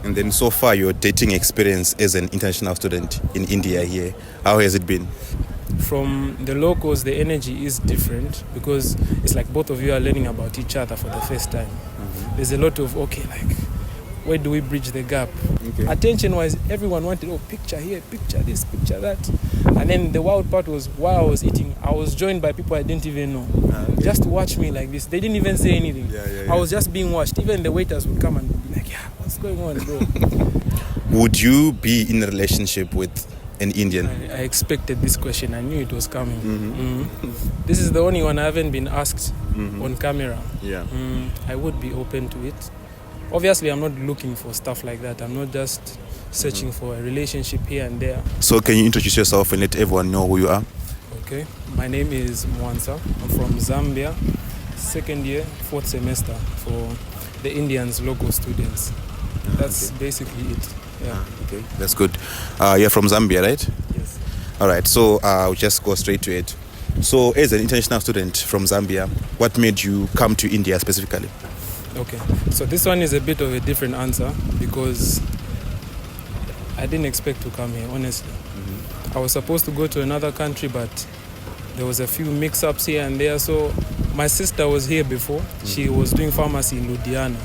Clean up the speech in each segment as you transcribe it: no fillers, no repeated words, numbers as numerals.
And then so far, your dating experience as an international student in India here, how has it been? From the locals, the energy is different because it's like both of you are learning about each other for the first time. There's a lot of, where do we bridge the gap? Okay. Attention-wise, everyone wanted, picture here, picture this, picture that. And then the wild part was, while I was eating, I was joined by people I didn't even know. Okay. Just to watch me like this. They didn't even say anything. Yeah. I was just being watched. Even the waiters would come and be like, what's going on, bro? Would you be in a relationship with an Indian? I expected this question. I knew it was coming. This is the only one I haven't been asked on camera. Yeah. I would be open to it. Obviously, I'm not looking for stuff like that. I'm not just searching for a relationship here and there. So can you introduce yourself and let everyone know who you are? Okay. My name is Mwansa. I'm from Zambia. Second year, fourth semester for the Indians local students. That's basically it. Yeah. Okay, that's good. You're from Zambia, right? Yes. All right, so we'll just go straight to it. So as an international student from Zambia, what made you come to India specifically? Okay, so this one is a bit of a different answer because I didn't expect to come here, honestly. I was supposed to go to another country, but there was a few mix-ups here and there. So my sister was here before. She was doing pharmacy in Ludhiana.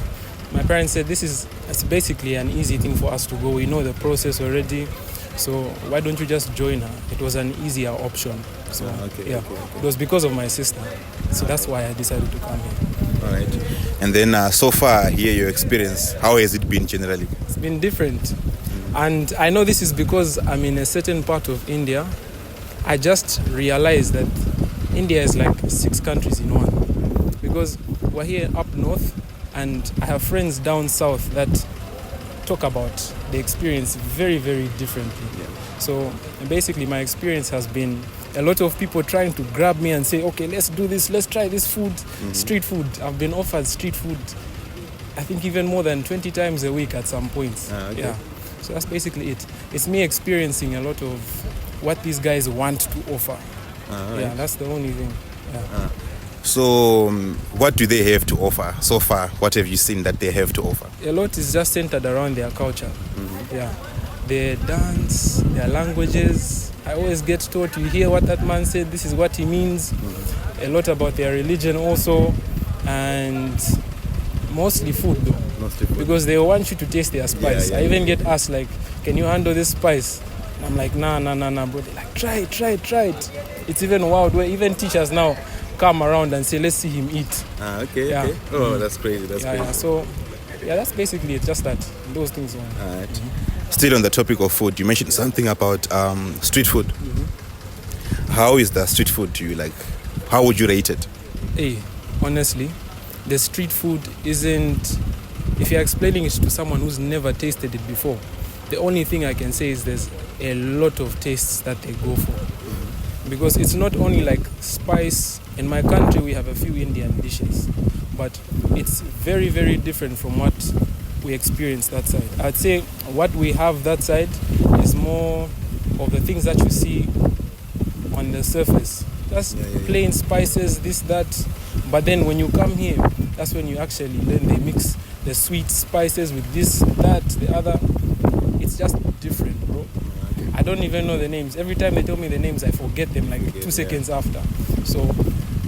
My parents said it's basically an easy thing for us to go. We know the process already. So why don't you just join her? It was an easier option. So it was because of my sister. So that's why I decided to come here. All right. And then so far here, your experience, how has it been generally? It's been different. And I know this is because I'm in a certain part of India. I just realized that India is like 6 countries in one. Because we're here up north, and I have friends down south that talk about the experience very, very differently. Yeah. So basically my experience has been a lot of people trying to grab me and say, okay, let's do this, let's try this food, street food. I've been offered street food, I think even more than 20 times a week at some points. Yeah. So that's basically it. It's me experiencing a lot of what these guys want to offer. Right. Yeah, that's the only thing. Yeah. So what do they have to offer so far? What have you seen that they have to offer? A lot is just centered around their culture. Yeah, their dance, their languages. I always get taught, you hear what that man said, this is what he means. A lot about their religion also, and mostly food though. Mostly food. Because they want you to taste their spice. I even get asked like, can you handle this spice? And I'm like, nah, bro. They're like, try it. It's even wild where even teachers now come around and say, let's see him eat. Okay. Oh, that's crazy. That's crazy. So, that's basically it. Just that, those things. All right. Still on the topic of food, you mentioned something about street food. How is the street food to you? Like, how would you rate it? Hey, honestly, the street food isn't... If you're explaining it to someone who's never tasted it before, the only thing I can say is there's a lot of tastes that they go for. Because it's not only like spice. In my country, we have a few Indian dishes, but it's very, very different from what we experience that side. I'd say what we have that side is more of the things that you see on the surface. Just plain spices, this, that. But then when you come here, that's when you actually learn they mix the sweet spices with this, that, the other. It's just different, bro. I don't even know the names. Every time they tell me the names, I forget them like 2 seconds after. So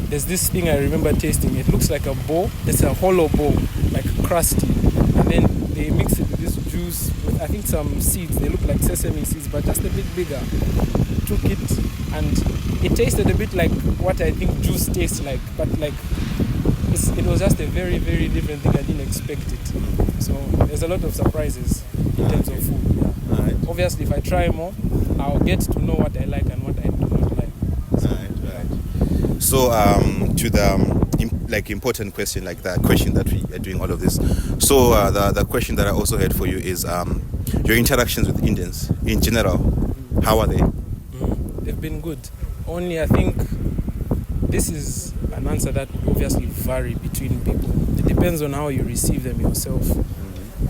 there's this thing I remember tasting. It looks like a ball. It's a hollow ball, like crusty. And then they mix it with this juice with, I think, some seeds. They look like sesame seeds, but just a bit bigger. Took it, and it tasted a bit like what I think juice tastes like, but like it was just a very, very different thing. I didn't expect it. So there's a lot of surprises in terms of food. Yeah. Right. Obviously, if I try more, I'll get to know what I like and what I do not like. So, to the important question, like the question that we are doing all of this. So, the question that I also had for you is your interactions with Indians in general. How are they? They've been good. Only I think this is an answer that would obviously vary between people. It depends on how you receive them yourself.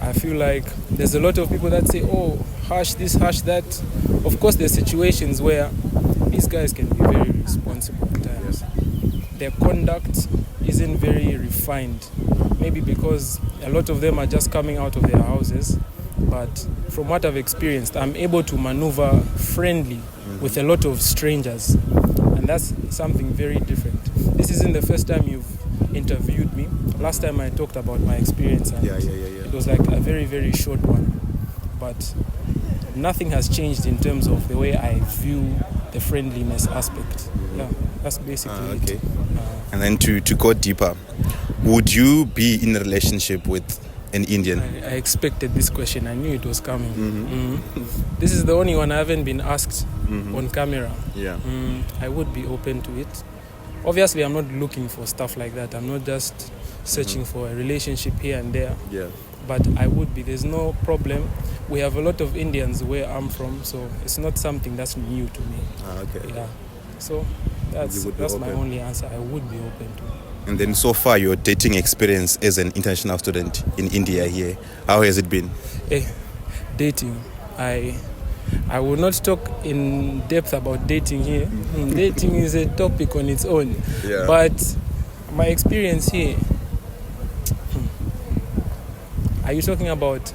I feel like there's a lot of people that say, oh, hush this, hush that. Of course, there's situations where these guys can be very responsible at times. Their conduct isn't very refined. Maybe because a lot of them are just coming out of their houses. But from what I've experienced, I'm able to maneuver friendly with a lot of strangers. And that's something very different. This isn't the first time you've interviewed me. Last time I talked about my experience, and it was like a very, very short one. But nothing has changed in terms of the way I view the friendliness aspect. Yeah, that's basically it. And then to go deeper, would you be in a relationship with an Indian? I expected this question. I knew it was coming. This is the only one I haven't been asked on camera. I would be open to it. Obviously, I'm not looking for stuff like that. I'm not just searching for a relationship here and there. But I would be. There's no problem. We have a lot of Indians where I'm from, so it's not something that's new to me. Yeah. So that's my only answer. I would be open to. And then so far, your dating experience as an international student in India here, how has it been? Dating. I will not talk in depth about dating here. Dating is a topic on its own. But my experience here, are you talking about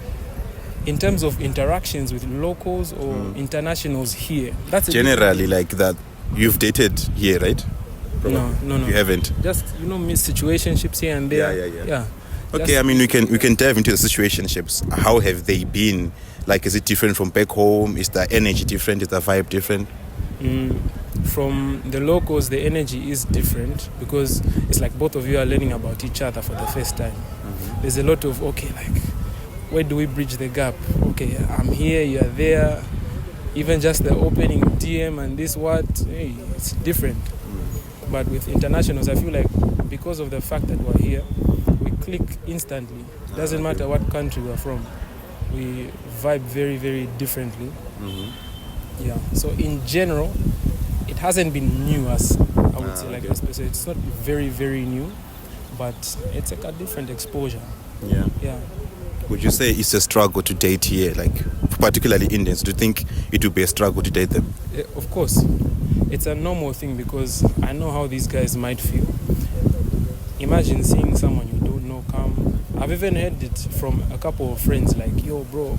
in terms of interactions with locals or internationals here? That's generally like that. You've dated here, right? No. You haven't. Just situationships here and there. Yeah. Okay, I mean we can dive into the situationships. How have they been? Like, is it different from back home? Is the energy different? Is the vibe different? From the locals, the energy is different because it's like both of you are learning about each other for the first time. There's a lot of where do we bridge the gap? Okay, I'm here, you're there. Even just the opening DM and this it's different. But with internationals, I feel like because of the fact that we're here, we click instantly. Doesn't matter what country we're from. We vibe very, very differently. Yeah. So in general, it hasn't been new as I would say, like especially it's not very, very new, but it's like a different exposure. Yeah. Would you say it's a struggle to date here, like particularly Indians? Do you think it would be a struggle to date them? Of course. It's a normal thing because I know how these guys might feel. Imagine seeing someone you don't know come. I've even heard it from a couple of friends like, yo bro,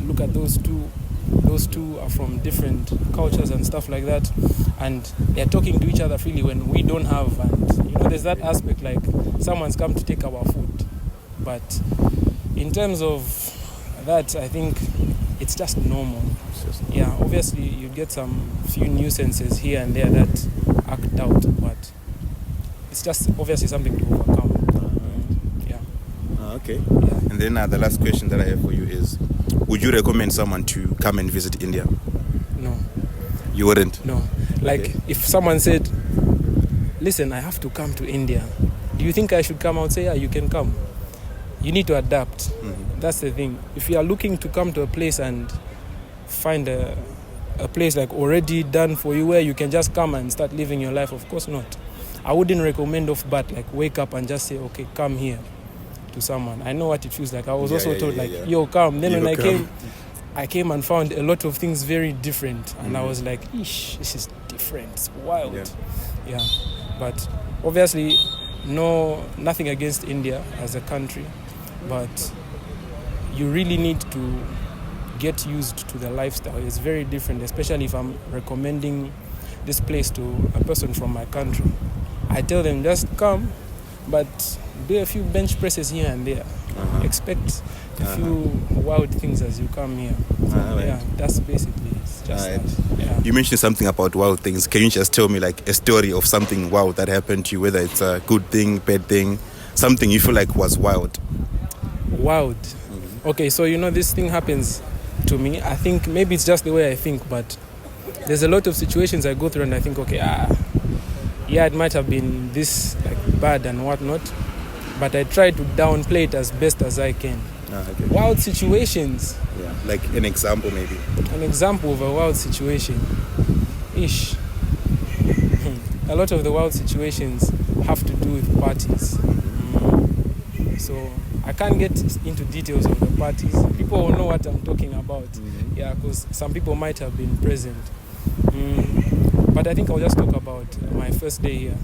look at those two. Those two are from different cultures and stuff like that. And they're talking to each other freely when we don't have. And there's that aspect like someone's come to take our food. But in terms of that, I think it's just normal. Yeah, obviously you get some few nuisances here and there that act out, but it's just obviously something to overcome. Okay. And then the last question that I have for you is, would you recommend someone to come and visit India? No. You wouldn't? No. Like if someone said, listen, I have to come to India, do you think I should come? I would say, yeah, you can come. You need to adapt. That's the thing. If you are looking to come to a place and find a place like already done for you where you can just come and start living your life, of course not. I wouldn't recommend off bat, like wake up and just say, okay, come here to someone. I know what it feels like. I was also told yo, come. Then when I came and found a lot of things very different. And I was like, eesh, this is different. It's wild. Yeah. But obviously, nothing against India as a country. But you really need to get used to the lifestyle. It's very different, especially if I'm recommending this place to a person from my country. I tell them just come, but do a few bench presses here and there. Expect a few wild things as you come here. Yeah, that's basically it's just that. You mentioned something about wild things. Can you just tell me like a story of something wild that happened to you, whether it's a good thing, bad thing, something you feel like was wild? Wild. Okay, so this thing happens to me. I think maybe it's just the way I think, but there's a lot of situations I go through and I think, okay, it might have been this like bad and whatnot, but I try to downplay it as best as I can. Wild situations. Yeah, like an example maybe. An example of a wild situation. A lot of the wild situations have to do with parties. So I can't get into details of the parties. People will know what I'm talking about. Yeah, because some people might have been present. But I think I'll just talk about my first day here.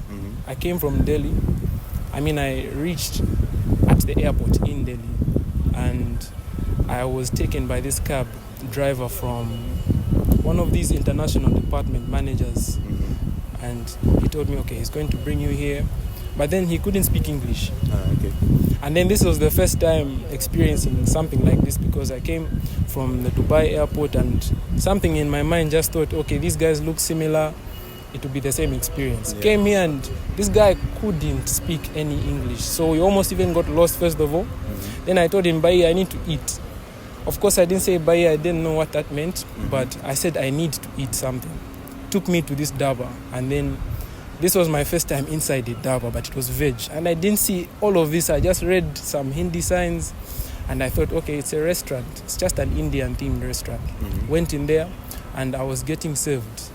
I came from Delhi. I reached at the airport in Delhi. And I was taken by this cab driver from one of these international department managers, and he told me, okay, he's going to bring you here, but then he couldn't speak English. Okay. And then this was the first time experiencing something like this, because I came from the Dubai airport and something in my mind just thought, okay, these guys look similar, it would be the same experience. Yeah. Came here and this guy couldn't speak any English, so we almost even got lost first of all. Then I told him, Bye, I need to eat. Of course I didn't say Bye, I didn't know what that meant, but I said I need to eat something. Took me to this dhaba, and then this was my first time inside the dhaba, but it was veg. And I didn't see all of this. I just read some Hindi signs and I thought, okay, it's a restaurant. It's just an Indian themed restaurant. Went in there and I was getting served.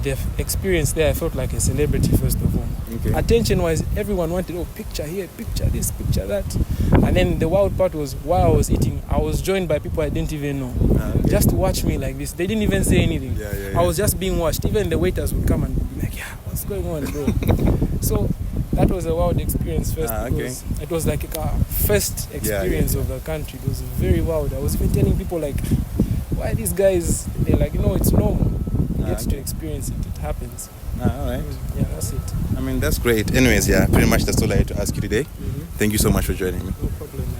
The experience there, I felt like a celebrity first of all. Okay. Attention-wise, everyone wanted, oh, picture here, picture this, picture that. And then the wild part was, while I was eating, I was joined by people I didn't even know. Okay. Just to watch me like this. They didn't even say anything. Yeah. I was just being watched. Even the waiters would come and be like, yeah, what's going on, bro? So that was a wild experience first, because it was like a first experience of the country. It was very wild. I was even telling people like, why these guys? They're like, no, it's normal. You get to experience it. It happens. All right. Yeah, that's it. I mean, that's great. Anyways, yeah, pretty much that's all I had to ask you today. Thank you so much for joining me. No problem, man.